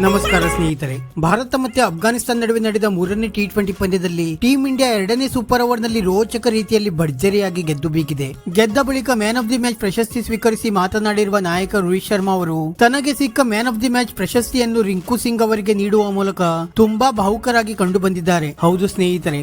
ನಮಸ್ಕಾರ ಸ್ನೇಹಿತರೆ. ಭಾರತ ಮತ್ತೆ ಅಫ್ಘಾನಿಸ್ತಾನ ನಡುವೆ ನಡೆದ ಮೂರನೇ ಟಿ20 ಪಂದ್ಯದಲ್ಲಿ ಟೀಂ ಇಂಡಿಯಾ ಎರಡನೇ ಸೂಪರ್ ಓವರ್ ನಲ್ಲಿ ರೋಚಕ ರೀತಿಯಲ್ಲಿ ಭರ್ಜರಿಯಾಗಿ ಗೆದ್ದು ಬೀಗಿದೆ. ಗೆದ್ದ ಬಳಿಕ ಮ್ಯಾನ್ ಆಫ್ ದಿ ಮ್ಯಾಚ್ ಪ್ರಶಸ್ತಿ ಸ್ವೀಕರಿಸಿ ಮಾತನಾಡಿರುವ ನಾಯಕ ರೋಹಿತ್ ಶರ್ಮಾ ಅವರು ತನಗೆ ಸಿಕ್ಕ ಮ್ಯಾನ್ ಆಫ್ ದಿ ಮ್ಯಾಚ್ ಪ್ರಶಸ್ತಿಯನ್ನು ರಿಂಕು ಸಿಂಗ್ ಅವರಿಗೆ ನೀಡುವ ಮೂಲಕ ತುಂಬಾ ಭಾವುಕರಾಗಿ ಕಂಡು ಬಂದಿದ್ದಾರೆ. ಹೌದು ಸ್ನೇಹಿತರೆ,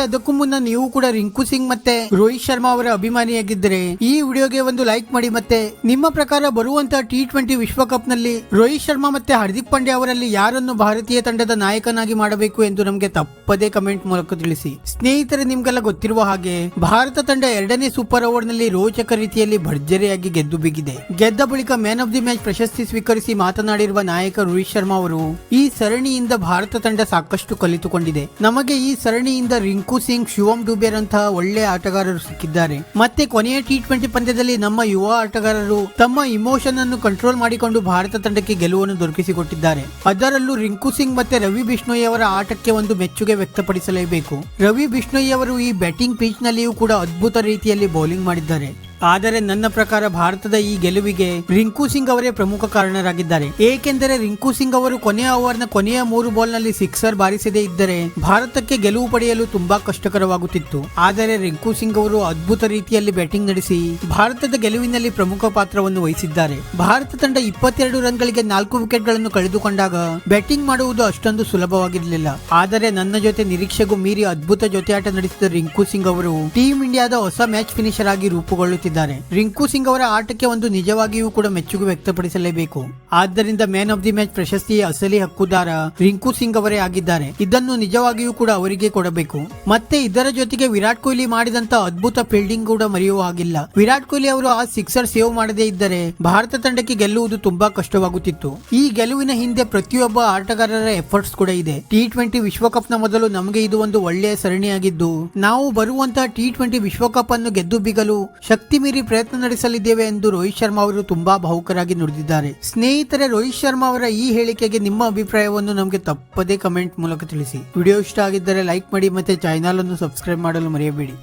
ಅದಕ್ಕೂ ಮುನ್ನ ನೀವು ಕೂಡ ರಿಂಕು ಸಿಂಗ್ ಮತ್ತೆ ರೋಹಿತ್ ಶರ್ಮಾ ಅವರ ಅಭಿಮಾನಿಯಾಗಿದ್ದರೆ ಈ ವಿಡಿಯೋಗೆ ಒಂದು ಲೈಕ್ ಮಾಡಿ. ಮತ್ತೆ ನಿಮ್ಮ ಪ್ರಕಾರ ಬರುವಂತಹ ಟಿ20 ವಿಶ್ವಕಪ್ ನಲ್ಲಿ ರೋಹಿತ್ ಶರ್ಮಾ ಮತ್ತೆ ಹಾರ್ದಿಕ್ ಪಾಂಡ್ಯ ಅವರಲ್ಲಿ ಯಾರನ್ನು ಭಾರತೀಯ ತಂಡದ ನಾಯಕನಾಗಿ ಮಾಡಬೇಕು ಎಂದು ನಮಗೆ ತಪ್ಪದೇ ಕಮೆಂಟ್ ಮೂಲಕ ತಿಳಿಸಿ. ಸ್ನೇಹಿತರೆ, ನಿಮ್ಗೆಲ್ಲ ಗೊತ್ತಿರುವ ಹಾಗೆ ಭಾರತ ತಂಡ ಎರಡನೇ ಸೂಪರ್ ಓವರ್ ನಲ್ಲಿ ರೋಚಕ ರೀತಿಯಲ್ಲಿ ಭರ್ಜರಿಯಾಗಿ ಗೆದ್ದು ಬಿಗಿದೆ. ಗೆದ್ದ ಬಳಿಕ ಮ್ಯಾನ್ ಆಫ್ ದಿ ಮ್ಯಾಚ್ ಪ್ರಶಸ್ತಿ ಸ್ವೀಕರಿಸಿ ಮಾತನಾಡಿರುವ ನಾಯಕ ರೋಹಿತ್ ಶರ್ಮಾ ಅವರು ಈ ಸರಣಿಯಿಂದ ಭಾರತ ತಂಡ ಸಾಕಷ್ಟು ಕಲಿತುಕೊಂಡಿದೆ. ನಮಗೆ ಈ ಸರಣಿಯಿಂದ ರಿಂಕು ಸಿಂಗ್, ಶಿವಮ್ ಡುಬೆ ರಂತಹ ಒಳ್ಳೆ ಆಟಗಾರರು ಸಿಕ್ಕಿದ್ದಾರೆ. ಮತ್ತೆ ಕೊನೆಯ ಟಿ20 ಪಂದ್ಯದಲ್ಲಿ ನಮ್ಮ ಯುವ ಆಟಗಾರರು ತಮ್ಮ ಇಮೋಷನ್ ಅನ್ನು ಕಂಟ್ರೋಲ್ ಮಾಡಿಕೊಂಡು ಭಾರತ ತಂಡಕ್ಕೆ ಗೆಲುವನ್ನು ದೊರಕಿಸಿಕೊಟ್ಟಿದ್ದಾರೆ. ಅದರಲ್ಲೂ ರಿಂಕು ಸಿಂಗ್ ಮತ್ತೆ ರವಿ ಬಿಷ್ಣೋಯ್ ಅವರ ಆಟಕ್ಕೆ ಒಂದು ಮೆಚ್ಚುಗೆ ವ್ಯಕ್ತಪಡಿಸಲೇಬೇಕು. ರವಿ ಬಿಷ್ಣೋಯ್ ಅವರು ಈ ಬ್ಯಾಟಿಂಗ್ ಪಿಚ್ ನಲ್ಲಿಯೂ ಕೂಡ ಅದ್ಭುತ ರೀತಿಯಲ್ಲಿ ಬೌಲಿಂಗ್ ಮಾಡಿದ್ದಾರೆ. ಆದರೆ ನನ್ನ ಪ್ರಕಾರ ಭಾರತದ ಈ ಗೆಲುವಿಗೆ ರಿಂಕು ಸಿಂಗ್ ಅವರೇ ಪ್ರಮುಖ ಕಾರಣರಾಗಿದ್ದಾರೆ. ಏಕೆಂದರೆ ರಿಂಕು ಸಿಂಗ್ ಅವರು ಕೊನೆಯ ಓವರ್ನ ಕೊನೆಯ 3 ಬಾಲ್ ನಲ್ಲಿ ಸಿಕ್ಸರ್ ಬಾರಿಸದೇ ಇದ್ದರೆ ಭಾರತಕ್ಕೆ ಗೆಲುವು ಪಡೆಯಲು ತುಂಬಾ ಕಷ್ಟಕರವಾಗುತ್ತಿತ್ತು. ಆದರೆ ರಿಂಕು ಸಿಂಗ್ ಅವರು ಅದ್ಭುತ ರೀತಿಯಲ್ಲಿ ಬ್ಯಾಟಿಂಗ್ ನಡೆಸಿ ಭಾರತದ ಗೆಲುವಿನಲ್ಲಿ ಪ್ರಮುಖ ಪಾತ್ರವನ್ನು ವಹಿಸಿದ್ದಾರೆ. ಭಾರತ ತಂಡ 22 ರನ್ಗಳಿಗೆ 4 ವಿಕೆಟ್ ಗಳನ್ನು ಕಳೆದುಕೊಂಡಾಗ ಬ್ಯಾಟಿಂಗ್ ಮಾಡುವುದು ಅಷ್ಟೊಂದು ಸುಲಭವಾಗಿರಲಿಲ್ಲ. ಆದರೆ ನನ್ನ ಜೊತೆ ನಿರೀಕ್ಷೆಗೂ ಮೀರಿ ಅದ್ಭುತ ಜೊತೆಯಾಟ ನಡೆಸಿದ ರಿಂಕು ಸಿಂಗ್ ಅವರು ಟೀಂ ಇಂಡಿಯಾದ ಹೊಸ ಮ್ಯಾಚ್ ಫಿನಿಷರ್ ಆಗಿ ರೂಪುಗೊಳ್ಳುತ್ತಿದ್ದಾರೆ. ರಿಂಕು ಸಿಂಗ್ ಅವರ ಆಟಕ್ಕೆ ಒಂದು ನಿಜವಾಗಿಯೂ ಕೂಡ ಮೆಚ್ಚುಗೆ ವ್ಯಕ್ತಪಡಿಸಲೇಬೇಕು. ಆದ್ದರಿಂದ ಮ್ಯಾನ್ ಆಫ್ ದಿ ಮ್ಯಾಚ್ ಪ್ರಶಸ್ತಿಯ ಅಸಲಿ ಹಕ್ಕುದಾರ ರಿಂಕು ಸಿಂಗ್ ಅವರೇ ಆಗಿದ್ದಾರೆ. ಇದನ್ನು ನಿಜವಾಗಿಯೂ ಕೂಡ ಅವರಿಗೆ ಕೊಡಬೇಕು. ಮತ್ತೆ ಇದರ ಜೊತೆಗೆ ವಿರಾಟ್ ಕೊಹ್ಲಿ ಮಾಡಿದಂತ ಅದ್ಭುತ ಫೀಲ್ಡಿಂಗ್ ಕೂಡ ಮರೆಯುವ ಹಾಗಿಲ್ಲ. ವಿರಾಟ್ ಕೊಹ್ಲಿ ಅವರು ಆ ಸಿಕ್ಸರ್ ಸೇವ್ ಮಾಡದೇ ಇದ್ದರೆ ಭಾರತ ತಂಡಕ್ಕೆ ಗೆಲ್ಲುವುದು ತುಂಬಾ ಕಷ್ಟವಾಗುತ್ತಿತ್ತು. ಈ ಗೆಲುವಿನ ಹಿಂದೆ ಪ್ರತಿಯೊಬ್ಬ ಆಟಗಾರರ ಎಫರ್ಟ್ಸ್ ಕೂಡ ಇದೆ. ಟಿ20 ವಿಶ್ವಕಪ್ ನ ಮೊದಲು ನಮಗೆ ಇದು ಒಂದು ಒಳ್ಳೆಯ ಸರಣಿಯಾಗಿದ್ದು ನಾವು ಬರುವಂತಹ ಟಿ20 ವಿಶ್ವಕಪ್ ಅನ್ನು ಗೆದ್ದು ಬಿಗಲು ಶಕ್ತಿ ಮೀರಿ ಪ್ರಯತ್ನ ನಡೆಸಲಿದ್ದೇವೆ ಎಂದು ರೋಹಿತ್ ಶರ್ಮಾ ಅವರು ತುಂಬಾ ಭಾವುಕರಾಗಿ ನುಡಿದಿದ್ದಾರೆ. ಸ್ನೇಹಿತರೆ, ರೋಹಿತ್ ಶರ್ಮಾ ಅವರ ಈ ಹೇಳಿಕೆಗೆ ನಿಮ್ಮ ಅಭಿಪ್ರಾಯವನ್ನು ನಮಗೆ ತಪ್ಪದೇ ಕಮೆಂಟ್ ಮೂಲಕ ತಿಳಿಸಿ. ವಿಡಿಯೋ ಇಷ್ಟ ಆಗಿದ್ದರೆ ಲೈಕ್ ಮಾಡಿ ಮತ್ತೆ ಚಾನೆಲ್ ಅನ್ನು ಸಬ್ಸ್ಕ್ರೈಬ್ ಮಾಡಲು ಮರೆಯಬೇಡಿ.